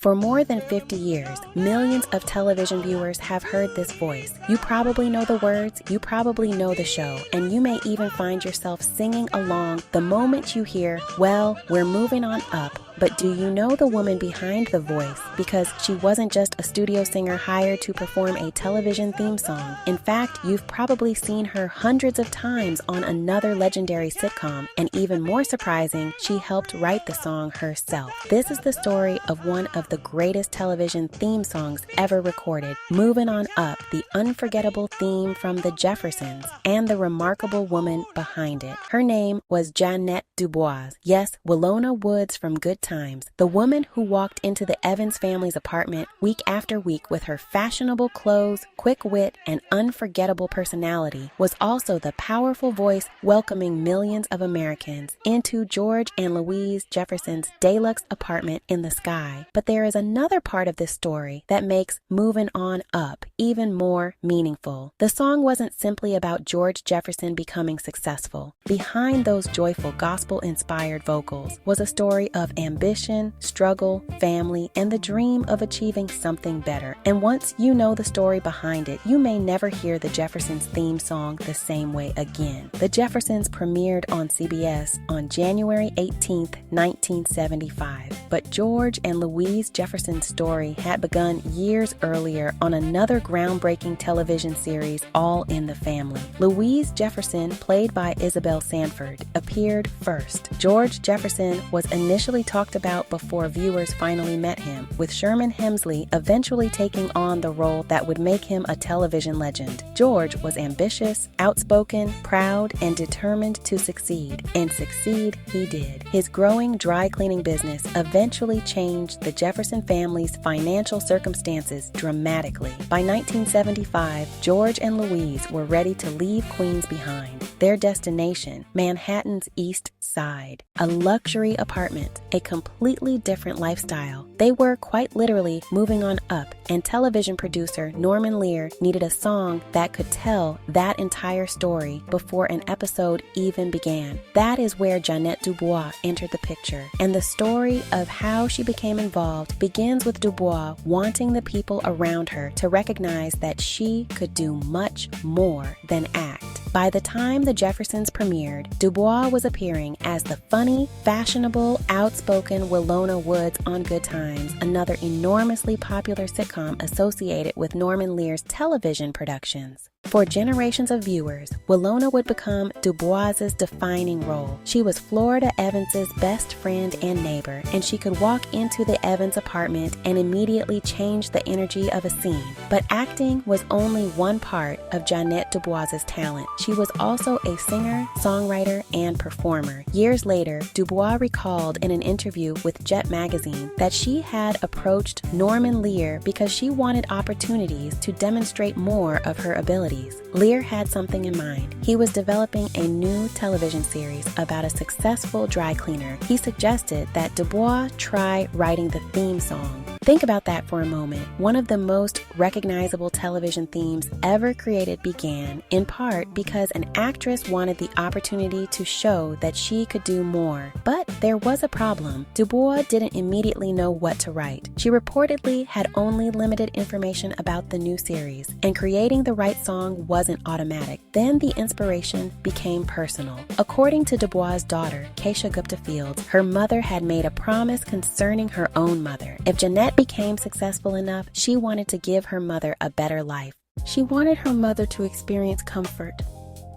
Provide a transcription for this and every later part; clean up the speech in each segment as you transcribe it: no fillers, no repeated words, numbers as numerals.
For more than 50 years, millions of television viewers have heard this voice. You probably know the words, you probably know the show, and you may even find yourself singing along the moment you hear, "Well, we're moving on up." But do you know the woman behind the voice? Because she wasn't just a studio singer hired to perform a television theme song. In fact, you've probably seen her hundreds of times on another legendary sitcom, and even more surprising, she helped write the song herself. This is the story of one of the greatest television theme songs ever recorded, "Movin' On Up," the unforgettable theme from the Jeffersons, and the remarkable woman behind it. Her name was JA'NET DuBOIS. Yes, Willona Woods from Good Times, the woman who walked into the Evans family's apartment week after week with her fashionable clothes, quick wit, and unforgettable personality, was also the powerful voice welcoming millions of Americans into George and Louise Jefferson's deluxe apartment in the sky. But there is another part of this story that makes "Movin' On Up" even more meaningful. The song wasn't simply about George Jefferson becoming successful. Behind those joyful gospel-inspired vocals was a story of ambition, struggle, family, and the dream of achieving something better. And once you know the story behind it, you may never hear the Jeffersons theme song the same way again. The Jeffersons premiered on CBS on January 18th, 1975. But George and Louise Jefferson's story had begun years earlier on another groundbreaking television series, All in the Family. Louise Jefferson, played by Isabel Sanford, appeared first. George Jefferson was initially talked about before viewers finally met him, with Sherman Hemsley eventually taking on the role that would make him a television legend. George was ambitious, outspoken, proud, and determined to succeed, and succeed he did. His growing dry cleaning business eventually changed the Jefferson family's financial circumstances dramatically. By 1975, George and Louise were ready to leave Queens behind. Their destination, Manhattan's East Side, a luxury apartment, a completely different lifestyle. They were quite literally moving on up, and television producer Norman Lear needed a song that could tell that entire story before an episode even began. That is where JA'NET DuBOIS entered the picture, and the story of how she became involved begins with DuBois wanting the people around her to recognize that she could do much more than act. By the time the Jeffersons premiered, DuBois was appearing as the funny, fashionable, outspoken Willona Woods on Good Times, another enormously popular sitcom associated with Norman Lear's television productions. For generations of viewers, Willona would become DuBois's defining role. She was Florida Evans's best friend and neighbor, and she could walk into the Evans apartment and immediately change the energy of a scene. But acting was only one part of JA'NET DuBois's talent. She was also a singer, songwriter, and performer. Years later, DuBois recalled in an interview with Jet magazine that she had approached Norman Lear because she wanted opportunities to demonstrate more of her abilities. Lear had something in mind. He was developing a new television series about a successful dry cleaner. He suggested that DuBois try writing the theme song. Think about that for a moment. One of the most recognizable television themes ever created began, in part, because an actress wanted the opportunity to show that she could do more. But there was a problem. DuBois didn't immediately know what to write. She reportedly had only limited information about the new series, and creating the right song wasn't automatic. Then the inspiration became personal. According to DuBois' daughter, Keisha Gupta Fields, her mother had made a promise concerning her own mother. If JA'NET became successful enough, she wanted to give her mother a better life. She wanted her mother to experience comfort,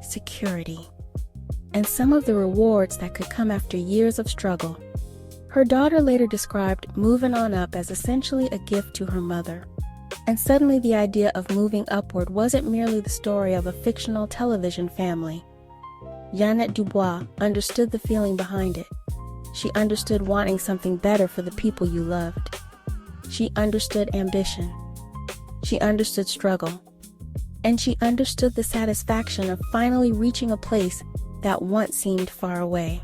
security, and some of the rewards that could come after years of struggle. Her daughter later described Movin' On Up as essentially a gift to her mother. And suddenly the idea of moving upward wasn't merely the story of a fictional television family. JA'NET DuBois understood the feeling behind it. She understood wanting something better for the people you loved. She understood ambition. She understood struggle. And she understood the satisfaction of finally reaching a place that once seemed far away.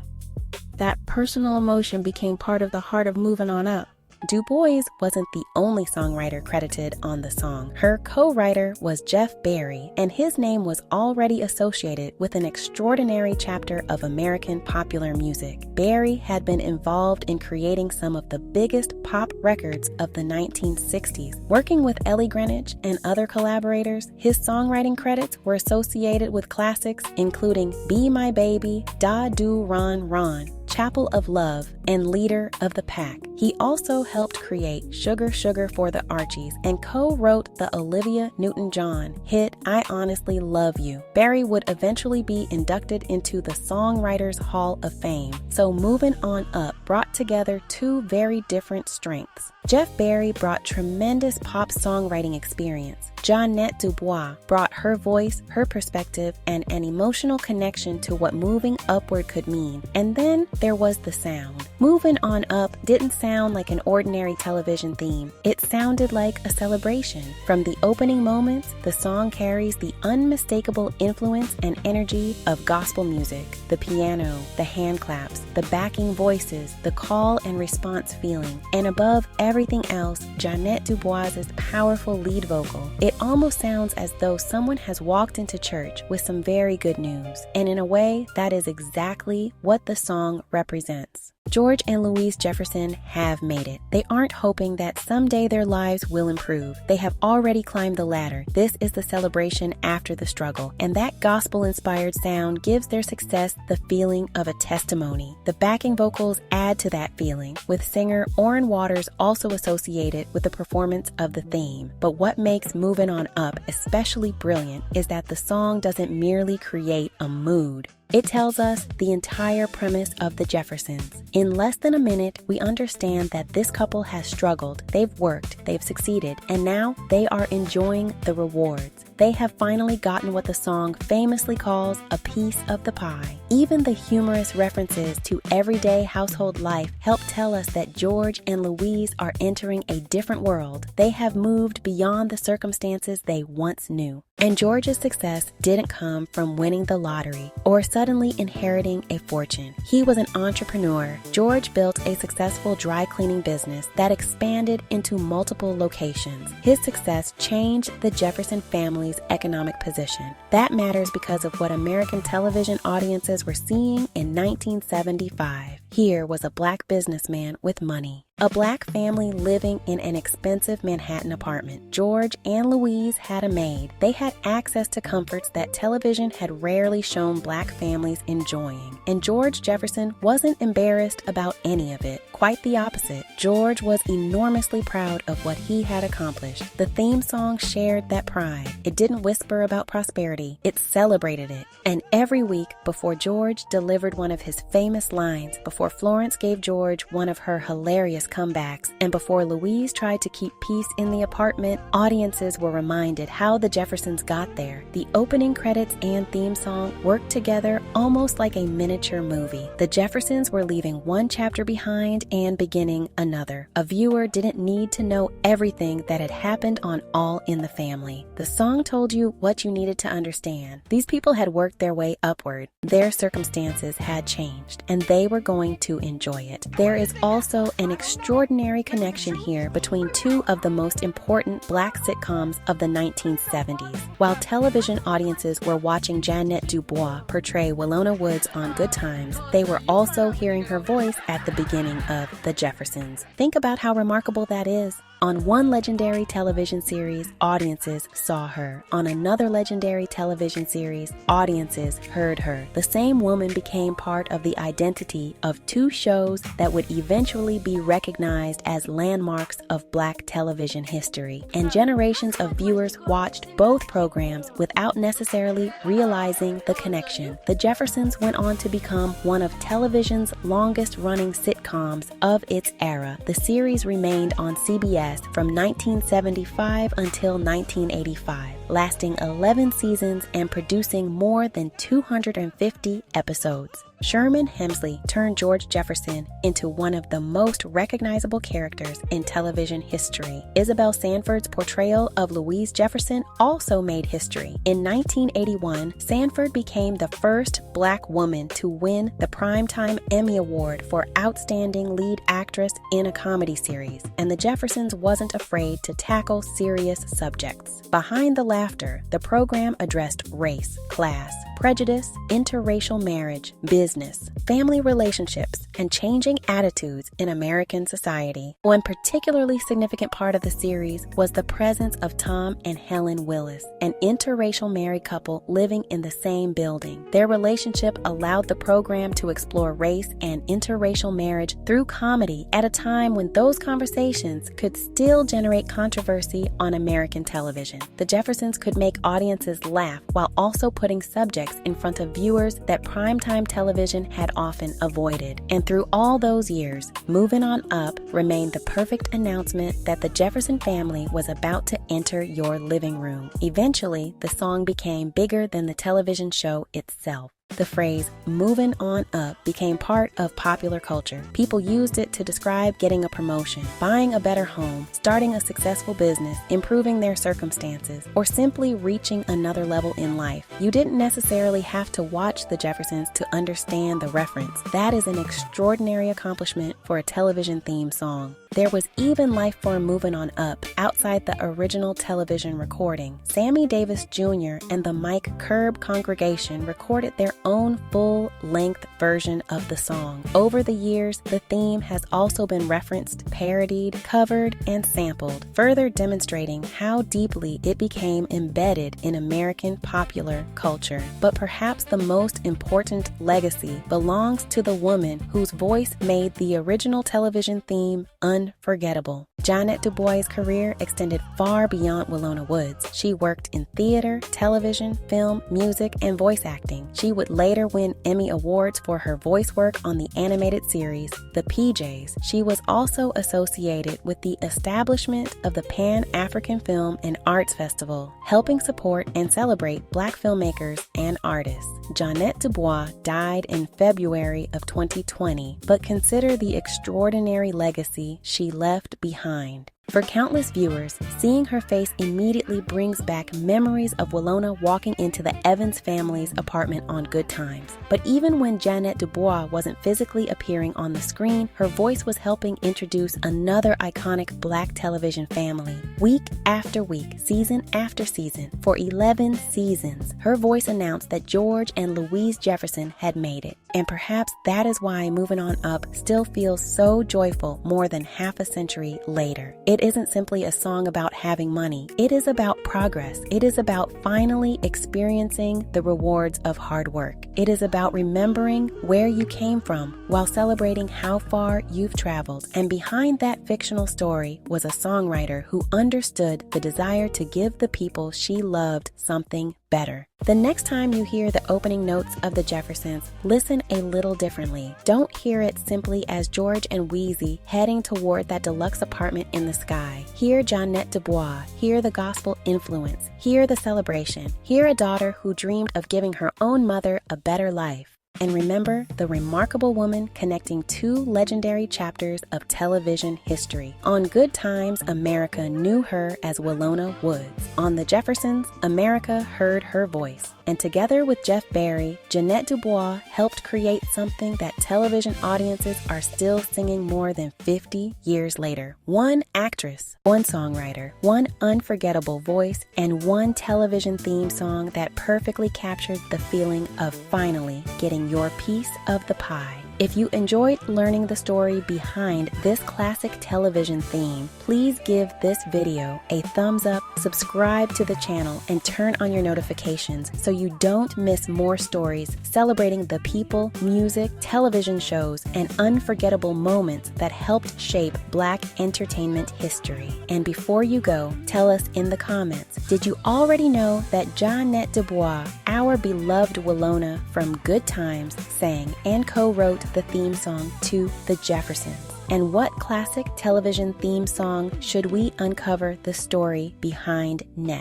That personal emotion became part of the heart of Movin' On Up. DuBois wasn't the only songwriter credited on the song. Her co-writer was Jeff Barry, and his name was already associated with an extraordinary chapter of American popular music. Barry had been involved in creating some of the biggest pop records of the 1960s. Working with Ellie Greenwich and other collaborators, his songwriting credits were associated with classics including Be My Baby, Da Do Ron Ron, Chapel of Love, and Leader of the Pack. He also helped create Sugar Sugar for the Archies and co-wrote the Olivia Newton-John hit I Honestly Love You. Barry would eventually be inducted into the Songwriters Hall of Fame, so Movin On Up brought together two very different strengths. Jeff Barry brought tremendous pop songwriting experience. JA'NET DuBOIS brought her voice, her perspective, and an emotional connection to what moving upward could mean. And then there was the sound. Movin On Up didn't sound like an ordinary television theme. It sounded like a celebration. From the opening moments, the song carries the unmistakable influence and energy of gospel music. The piano, the hand claps, the backing voices, the call and response feeling, and above everything else, JA'NET DuBois's powerful lead vocal. It almost sounds as though someone has walked into church with some very good news, and in a way, that is exactly what the song represents. George and Louise Jefferson have made it. They aren't hoping that someday their lives will improve. They have already climbed the ladder. This is the celebration after the struggle, and that gospel-inspired sound gives their success the feeling of a testimony. The backing vocals add to that feeling, with singer Orrin Waters also associated with the performance of the theme. But what makes Movin On Up especially brilliant is that the song doesn't merely create a mood. It tells us the entire premise of the Jeffersons. In less than a minute, we understand that this couple has struggled, they've worked, they've succeeded, and now they are enjoying the rewards. They have finally gotten what the song famously calls a piece of the pie. Even the humorous references to everyday household life help tell us that George and Louise are entering a different world. They have moved beyond the circumstances they once knew. And George's success didn't come from winning the lottery or suddenly inheriting a fortune. He was an entrepreneur. George built a successful dry cleaning business that expanded into multiple locations. His success changed the Jefferson family's economic position. That matters because of what American television audiences were seeing in 1975. Here was a black businessman with money. A black family living in an expensive Manhattan apartment. George and Louise had a maid. They had access to comforts that television had rarely shown black families enjoying. And George Jefferson wasn't embarrassed about any of it. Quite the opposite. George was enormously proud of what he had accomplished. The theme song shared that pride. It didn't whisper about prosperity. It celebrated it. And every week before George delivered one of his famous lines, before Florence gave George one of her hilarious comebacks, and before Louise tried to keep peace in the apartment, audiences were reminded how the Jeffersons got there. The opening credits and theme song worked together almost like a miniature movie. The Jeffersons were leaving one chapter behind and beginning another. A viewer didn't need to know everything that had happened on All in the Family. The song told you what you needed to understand. These people had worked their way upward. Their circumstances had changed, and they were going to enjoy it. There is also an extraordinary connection here between two of the most important black sitcoms of the 1970s. While television audiences were watching JA'NET DuBois portray Willona Woods on Good Times, they were also hearing her voice at the beginning of The Jeffersons. Think about how remarkable that is. On one legendary television series, audiences saw her. On another legendary television series, audiences heard her. The same woman became part of the identity of two shows that would eventually be recognized as landmarks of black television history. And generations of viewers watched both programs without necessarily realizing the connection. The Jeffersons went on to become one of television's longest-running sitcoms of its era. The series remained on CBS from 1975 until 1985. lasting 11 seasons and producing more than 250 episodes. Sherman Hemsley turned George Jefferson into one of the most recognizable characters in television history. Isabel Sanford's portrayal of Louise Jefferson also made history. In 1981, Sanford became the first Black woman to win the Primetime Emmy Award for Outstanding Lead Actress in a Comedy Series, and the Jeffersons wasn't afraid to tackle serious subjects. Behind the laughter, the program addressed race, class, prejudice, interracial marriage, business, family relationships, and changing attitudes in American society. One particularly significant part of the series was the presence of Tom and Helen Willis, an interracial married couple living in the same building. Their relationship allowed the program to explore race and interracial marriage through comedy at a time when those conversations could still generate controversy on American television. The Jeffersons could make audiences laugh while also putting subjects in front of viewers that primetime television had often avoided. And through all those years, Movin On Up remained the perfect announcement that the Jefferson family was about to enter your living room. Eventually, the song became bigger than the television show itself. The phrase "moving on up" became part of popular culture. People used it to describe getting a promotion, buying a better home, starting a successful business, improving their circumstances, or simply reaching another level in life. You didn't necessarily have to watch the Jeffersons to understand the reference. That is an extraordinary accomplishment for a television theme song. There was even life form Movin' On Up outside the original television recording. Sammy Davis Jr. and the Mike Curb congregation recorded their own full-length version of the song. Over the years, the theme has also been referenced, parodied, covered, and sampled, further demonstrating how deeply it became embedded in American popular culture. But perhaps the most important legacy belongs to the woman whose voice made the original television theme unforgettable. JA'NET DuBOIS' career extended far beyond Willona Woods. She worked in theater, television, film, music, and voice acting. She would later win Emmy Awards for her voice work on the animated series, The PJs. She was also associated with the establishment of the Pan-African Film and Arts Festival, helping support and celebrate Black filmmakers and artists. JA'NET DuBOIS died in February of 2020, but consider the extraordinary legacy she left behind. For countless viewers, seeing her face immediately brings back memories of Willona walking into the Evans family's apartment on Good Times. But even when JA'NET DuBOIS wasn't physically appearing on the screen, her voice was helping introduce another iconic Black television family. Week after week, season after season, for 11 seasons, her voice announced that George and Louise Jefferson had made it. And perhaps that is why Movin' On Up still feels so joyful more than half a century later. It isn't simply a song about having money. It is about progress. It is about finally experiencing the rewards of hard work. It is about remembering where you came from while celebrating how far you've traveled. And behind that fictional story was a songwriter who understood the desire to give the people she loved something better. The next time you hear the opening notes of the Jeffersons, listen a little differently. Don't hear it simply as George and Wheezy heading toward that deluxe apartment in the sky. Hear JA'NET DuBOIS, hear the gospel influence, hear the celebration, hear a daughter who dreamed of giving her own mother a better life. And remember the remarkable woman connecting two legendary chapters of television history. On Good Times, America knew her as Willona Woods. On The Jeffersons, America heard her voice. And together with Jeff Barry, JA'NET DuBOIS helped create something that television audiences are still singing more than 50 years later. One actress, one songwriter, one unforgettable voice, and one television theme song that perfectly captured the feeling of finally getting your piece of the pie. If you enjoyed learning the story behind this classic television theme, please give this video a thumbs up, subscribe to the channel, and turn on your notifications so you don't miss more stories celebrating the people, music, television shows, and unforgettable moments that helped shape Black entertainment history. And before you go, tell us in the comments, did you already know that JA'NET DuBOIS, our beloved Willona from Good Times, sang and co-wrote the theme song to The Jeffersons? And what classic television theme song should we uncover the story behind next?